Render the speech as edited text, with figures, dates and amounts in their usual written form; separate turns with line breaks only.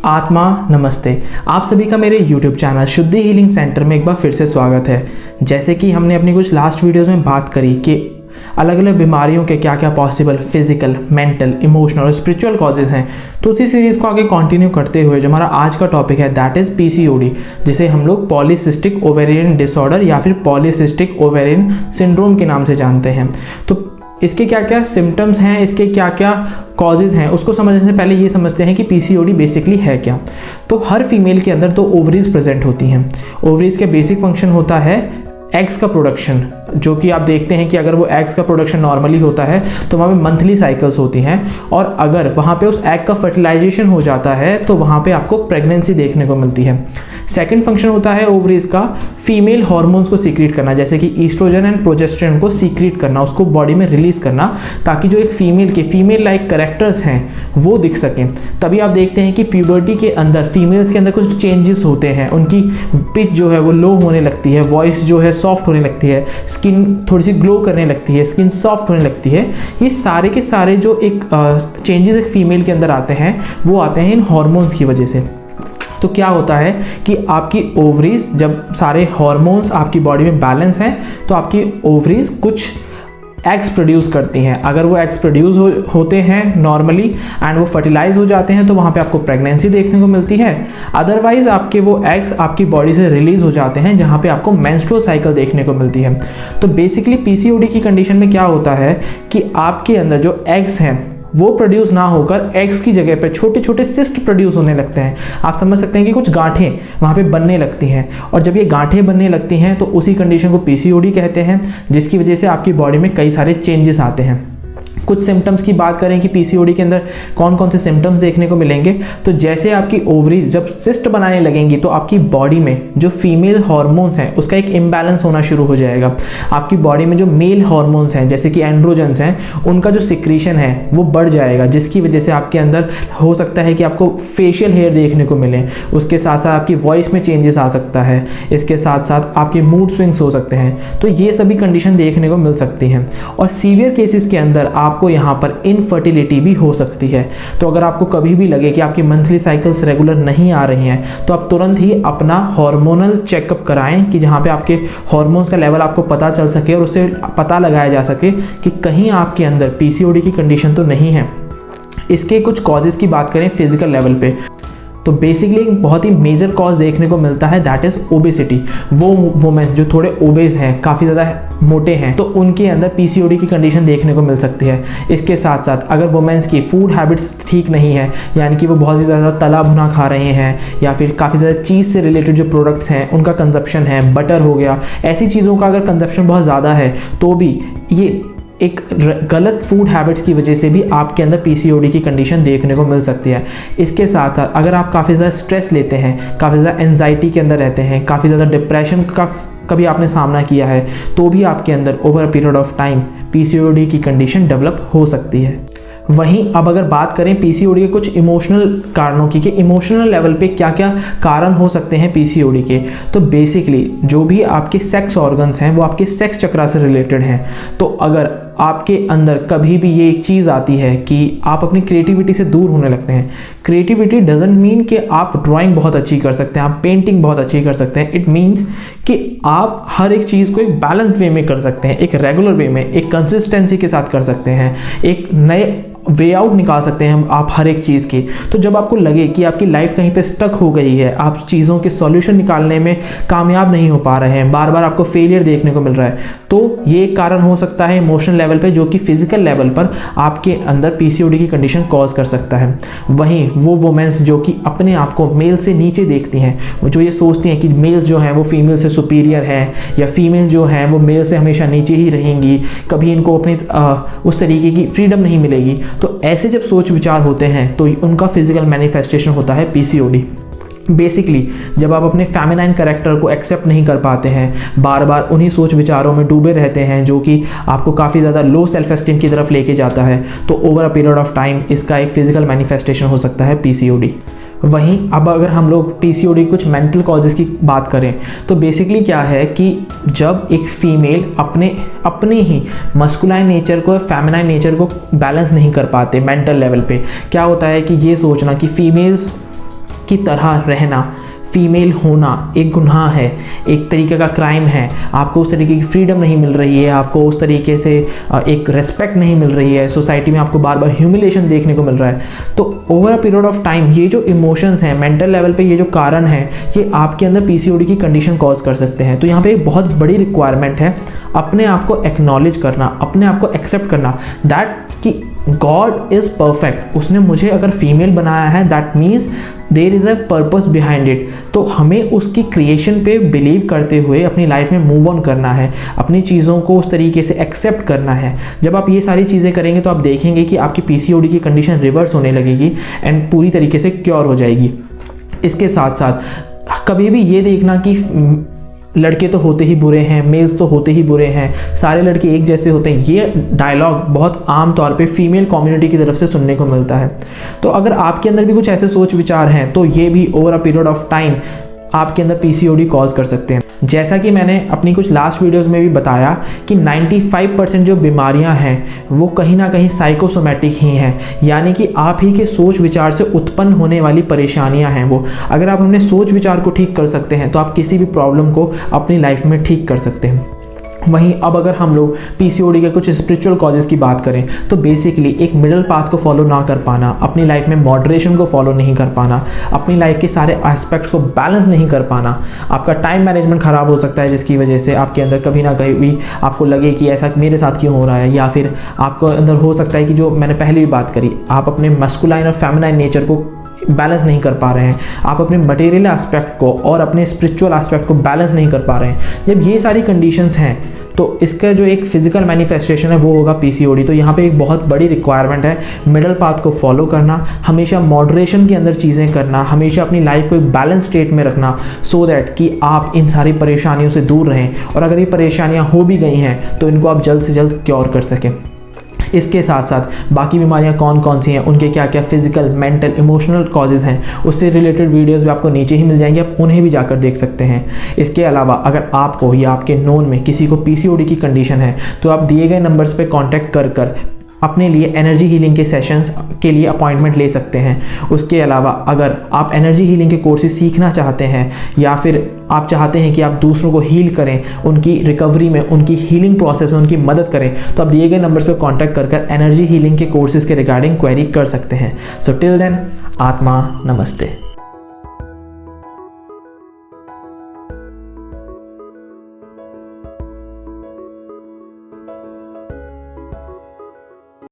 आत्मा नमस्ते। आप सभी का मेरे YouTube चैनल शुद्धि हीलिंग सेंटर में एक बार फिर से स्वागत है। जैसे कि हमने अपनी कुछ लास्ट वीडियोस में बात करी कि अलग अलग बीमारियों के क्या क्या पॉसिबल फिजिकल, मेंटल, इमोशनल और स्पिरिचुअल कॉजेज हैं, तो उसी सीरीज़ को आगे कंटिन्यू करते हुए जो हमारा आज का टॉपिक है दैट इज़ PCOD, जिसे हम लोग पॉलीसिस्टिक ओवेरियन डिसऑर्डर या फिर पॉलीसिस्टिक ओवेरियन सिंड्रोम के नाम से जानते हैं। तो इसके क्या क्या सिम्टम्स हैं, इसके क्या क्या कॉजेज़ हैं, उसको समझने से पहले ये समझते हैं कि PCOD बेसिकली है क्या। तो हर फीमेल के अंदर दो ओवरीज प्रेजेंट होती हैं। ओवरीज का बेसिक फंक्शन होता है एग्स का प्रोडक्शन, जो कि आप देखते हैं कि अगर वो एग्स का प्रोडक्शन नॉर्मली होता है तो वहाँ पे मंथली साइकिल्स होती हैं, और अगर वहाँ पे उस एग का फर्टिलाइजेशन हो जाता है तो वहाँ पे आपको प्रेगनेंसी देखने को मिलती है। सेकंड फंक्शन होता है ओवरीज का फीमेल हार्मोन्स को सीक्रेट करना, जैसे कि ईस्ट्रोजन एंड प्रोजेस्टेरोन को सीक्रेट करना, उसको बॉडी में रिलीज करना, ताकि जो एक फीमेल लाइक कैरेक्टर्स हैं वो दिख सकें। तभी आप देखते हैं कि प्यूबर्टी के अंदर फीमेल्स के अंदर कुछ चेंजेस होते हैं, उनकी पिच जो है वो लो होने लगती है, वॉइस जो है सॉफ्ट होने लगती है, स्किन थोड़ी सी ग्लो करने लगती है, स्किन सॉफ्ट होने लगती है। ये सारे के सारे जो एक चेंजेस एक फीमेल के अंदर आते हैं वो आते हैं इन हार्मोन्स की वजह से। तो क्या होता है कि आपकी ओवरीज, जब सारे हार्मोन्स आपकी बॉडी में बैलेंस हैं तो आपकी ओवरीज कुछ एग्स प्रोड्यूस करती हैं। अगर वो एग्स प्रोड्यूस होते हैं नॉर्मली एंड वो फर्टिलाइज हो जाते हैं तो वहाँ पे आपको प्रेगनेंसी देखने को मिलती है। अदरवाइज आपके वो एग्स आपकी बॉडी से रिलीज हो जाते हैं, जहाँ पे आपको मेंस्ट्रुअल साइकिल देखने को मिलती है। तो बेसिकली PCOD की कंडीशन में क्या होता है कि आपके अंदर जो एग्स हैं वो प्रोड्यूस ना होकर एग्स की जगह पे छोटे छोटे सिस्ट प्रोड्यूस होने लगते हैं। आप समझ सकते हैं कि कुछ गांठें वहाँ पे बनने लगती हैं, और जब ये गांठें बनने लगती हैं तो उसी कंडीशन को PCOD कहते हैं, जिसकी वजह से आपकी बॉडी में कई सारे चेंजेस आते हैं। कुछ सिम्टम्स की बात करें कि PCOD के अंदर कौन कौन से सिम्टम्स देखने को मिलेंगे, तो जैसे आपकी ओवरीज जब सिस्ट बनाने लगेंगी तो आपकी बॉडी में जो फीमेल हार्मोन्स हैं उसका एक इम्बैलेंस होना शुरू हो जाएगा। आपकी बॉडी में जो मेल हार्मोन्स हैं जैसे कि एंड्रोजन्स हैं उनका जो सिक्रीशन है वो बढ़ जाएगा, जिसकी वजह से आपके अंदर हो सकता है कि आपको फेशियल हेयर देखने को मिले। उसके साथ साथ आपकी वॉइस में चेंजेस आ सकता है, इसके साथ साथ आपके मूड स्विंग्स हो सकते हैं। तो ये सभी कंडीशन देखने को मिल सकती हैं, और सीवियर केसेस के अंदर आपको यहाँ पर इनफर्टिलिटी भी हो सकती है। तो अगर आपको कभी भी लगे कि आपकी मंथली साइकिल्स रेगुलर नहीं आ रही हैं तो आप तुरंत ही अपना हार्मोनल चेकअप कराएं, कि जहाँ पे आपके हार्मोन्स का लेवल आपको पता चल सके और उससे पता लगाया जा सके कि कहीं आपके अंदर PCOD की कंडीशन तो नहीं है। इसके कुछ कॉजेज़ की बात करें फिजिकल लेवल पे, तो बेसिकली एक बहुत ही मेजर कॉज देखने को मिलता है दैट इज़ ओबेसिटी। वो वुमेन जो थोड़े ओबेस हैं, काफ़ी ज़्यादा मोटे हैं, तो उनके अंदर PCOD की कंडीशन देखने को मिल सकती है। इसके साथ साथ अगर वुमेन्स की फूड हैबिट्स ठीक नहीं है, यानी कि वो बहुत ही ज़्यादा तला भुना खा रहे हैं, या फिर काफ़ी ज़्यादा चीज़ से रिलेटेड जो प्रोडक्ट्स हैं उनका कंजप्शन है, बटर हो गया, ऐसी चीज़ों का अगर कंजप्शन बहुत ज़्यादा है तो भी ये एक गलत फूड हैबिट्स की वजह से भी आपके अंदर PCOD की कंडीशन देखने को मिल सकती है। इसके साथ साथ अगर आप काफ़ी ज़्यादा स्ट्रेस लेते हैं, काफ़ी ज़्यादा एंजाइटी के अंदर रहते हैं, काफ़ी ज़्यादा डिप्रेशन का कभी आपने सामना किया है, तो भी आपके अंदर over a period of time PCOD की कंडीशन डेवलप हो सकती है। वहीं अब अगर बात करें PCOD के कुछ इमोशनल कारणों की, कि इमोशनल लेवल पे क्या क्या कारण हो सकते हैं PCOD के, तो बेसिकली जो भी आपके सेक्स ऑर्गन्स हैं वो आपके सेक्स चक्रा से रिलेटेड हैं। तो अगर आपके अंदर कभी भी ये एक चीज़ आती है कि आप अपनी क्रिएटिविटी से दूर होने लगते हैं, क्रिएटिविटी डजंट मीन कि आप ड्राइंग बहुत अच्छी कर सकते हैं, आप पेंटिंग बहुत अच्छी कर सकते हैं। इट मीन्स कि आप हर एक चीज़ को एक बैलेंस्ड वे में कर सकते हैं, एक रेगुलर वे में, एक कंसिस्टेंसी के साथ कर सकते हैं, एक नए वे आउट निकाल सकते हैं आप हर एक चीज़ की। तो जब आपको लगे कि आपकी लाइफ कहीं पे स्टक हो गई है, आप चीज़ों के सॉल्यूशन निकालने में कामयाब नहीं हो पा रहे हैं, बार बार आपको फेलियर देखने को मिल रहा है, तो ये एक कारण हो सकता है इमोशनल लेवल पे, जो कि फिजिकल लेवल पर आपके अंदर PCOD की कंडीशन कॉज कर सकता है। वहीं वो वुमेन्स जो कि अपने आप को मेल से नीचे देखती हैं, जो ये सोचती हैं कि मेल्स जो हैं वो फीमेल से सुपीरियर हैं, या फीमेल जो हैं वो मेल से हमेशा नीचे ही रहेंगी, कभी इनको अपनी उस तरीके की फ्रीडम नहीं मिलेगी, तो ऐसे जब सोच विचार होते हैं तो उनका फिजिकल मैनिफेस्टेशन होता है PCOD। बेसिकली जब आप अपने फेमिनाइन कैरेक्टर को एक्सेप्ट नहीं कर पाते हैं, बार बार उन्हीं सोच विचारों में डूबे रहते हैं जो कि आपको काफ़ी ज़्यादा लो सेल्फ एस्टीम की तरफ लेके जाता है, तो over a period of time इसका एक फिजिकल मैनिफेस्टेशन हो सकता है PCOD। वहीं अब अगर हम लोग PCOD कुछ मेंटल कॉजेज़ की बात करें तो बेसिकली क्या है कि जब एक फीमेल अपने ही मस्कुलाइन नेचर को फेमिनाइन नेचर को बैलेंस नहीं कर पाते मेंटल लेवल पे, क्या होता है कि ये सोचना कि फीमेल्स की तरह रहना, फीमेल होना एक गुनाह है, एक तरीके का क्राइम है, आपको उस तरीके की फ्रीडम नहीं मिल रही है, आपको उस तरीके से एक रिस्पेक्ट नहीं मिल रही है, सोसाइटी में आपको बार बार ह्यूमिलेशन देखने को मिल रहा है, तो over a period of time ये जो इमोशंस हैं, मेंटल लेवल पे ये जो कारण है, ये आपके अंदर पीसीओडी की कंडीशन कॉज कर सकते हैं। तो यहाँ पे एक बहुत बड़ी रिक्वायरमेंट है अपने आप को एक्नॉलेज करना, अपने आप को एक्सेप्ट करना दैट कि गॉड इज़ परफेक्ट, उसने मुझे अगर फीमेल बनाया है that means there is a purpose behind it. तो हमें उसकी क्रिएशन पे बिलीव करते हुए अपनी लाइफ में मूव ऑन करना है, अपनी चीज़ों को उस तरीके से एक्सेप्ट करना है। जब आप ये सारी चीज़ें करेंगे तो आप देखेंगे कि आपकी पीसीओडी की कंडीशन रिवर्स होने लगेगी एंड पूरी तरीके से क्योर हो जाएगी। इसके साथ साथ कभी भी ये देखना कि लड़के तो होते ही बुरे हैं, मेल्स तो होते ही बुरे हैं, सारे लड़के एक जैसे होते हैं, ये डायलॉग बहुत आम तौर पे फीमेल कम्युनिटी की तरफ से सुनने को मिलता है। तो अगर आपके अंदर भी कुछ ऐसे सोच विचार हैं तो ये भी over a period of time आपके अंदर पीसीओडी कॉज कर सकते हैं। जैसा कि मैंने अपनी कुछ लास्ट वीडियोस में भी बताया कि 95% जो बीमारियां हैं वो कहीं ना कहीं साइकोसोमैटिक ही हैं, यानी कि आप ही के सोच विचार से उत्पन्न होने वाली परेशानियां हैं वो। अगर आप अपने सोच विचार को ठीक कर सकते हैं तो आप किसी भी प्रॉब्लम को अपनी लाइफ में ठीक कर सकते हैं। वहीं अब अगर हम लोग पीसीओडी के कुछ स्पिरिचुअल कॉजेज़ की बात करें तो बेसिकली एक मिडल पाथ को फॉलो ना कर पाना, अपनी लाइफ में मॉडरेशन को फॉलो नहीं कर पाना, अपनी लाइफ के सारे एस्पेक्ट्स को बैलेंस नहीं कर पाना, आपका टाइम मैनेजमेंट ख़राब हो सकता है जिसकी वजह से आपके अंदर कभी ना कहीं भी आपको लगे कि ऐसा मेरे साथ क्यों हो रहा है, या फिर आपको अंदर हो सकता है कि जो मैंने पहले भी बात करी, आप अपने मस्कुलाइन और फेमिनाइन नेचर को बैलेंस नहीं कर पा रहे हैं, आप अपने मटेरियल एस्पेक्ट को और अपने स्पिरिचुअल एस्पेक्ट को बैलेंस नहीं कर पा रहे हैं। जब ये सारी कंडीशंस हैं तो इसका जो एक फिजिकल मैनिफेस्टेशन है वो होगा पीसीओडी। तो यहाँ पे एक बहुत बड़ी रिक्वायरमेंट है मिडल पाथ को फॉलो करना, हमेशा मॉडरेशन के अंदर चीज़ें करना, हमेशा अपनी लाइफ को एक बैलेंस स्टेट में रखना सो दैट कि आप इन सारी परेशानियों से दूर रहें, और अगर ये परेशानियाँ हो भी गई हैं तो इनको आप जल्द से जल्द क्योर कर सकें। इसके साथ साथ बाकी बीमारियां कौन कौन सी हैं, उनके क्या क्या फिजिकल, मेंटल, इमोशनल कॉजेज़ हैं, उससे रिलेटेड वीडियोस भी आपको नीचे ही मिल जाएंगे, आप उन्हें भी जाकर देख सकते हैं। इसके अलावा अगर आपको या आपके नोन में किसी को पीसीओडी की कंडीशन है तो आप दिए गए नंबर्स पे कांटेक्ट कर अपने लिए एनर्जी हीलिंग के सेशंस के लिए अपॉइंटमेंट ले सकते हैं। उसके अलावा अगर आप एनर्जी हीलिंग के कोर्सेज सीखना चाहते हैं या फिर आप चाहते हैं कि आप दूसरों को हील करें, उनकी रिकवरी में, उनकी हीलिंग प्रोसेस में उनकी मदद करें, तो आप दिए गए नंबर्स पर कांटेक्ट कर एनर्जी हीलिंग के कोर्सेज के रिगार्डिंग क्वेरी कर सकते हैं। सो टिल देन, आत्मा नमस्ते।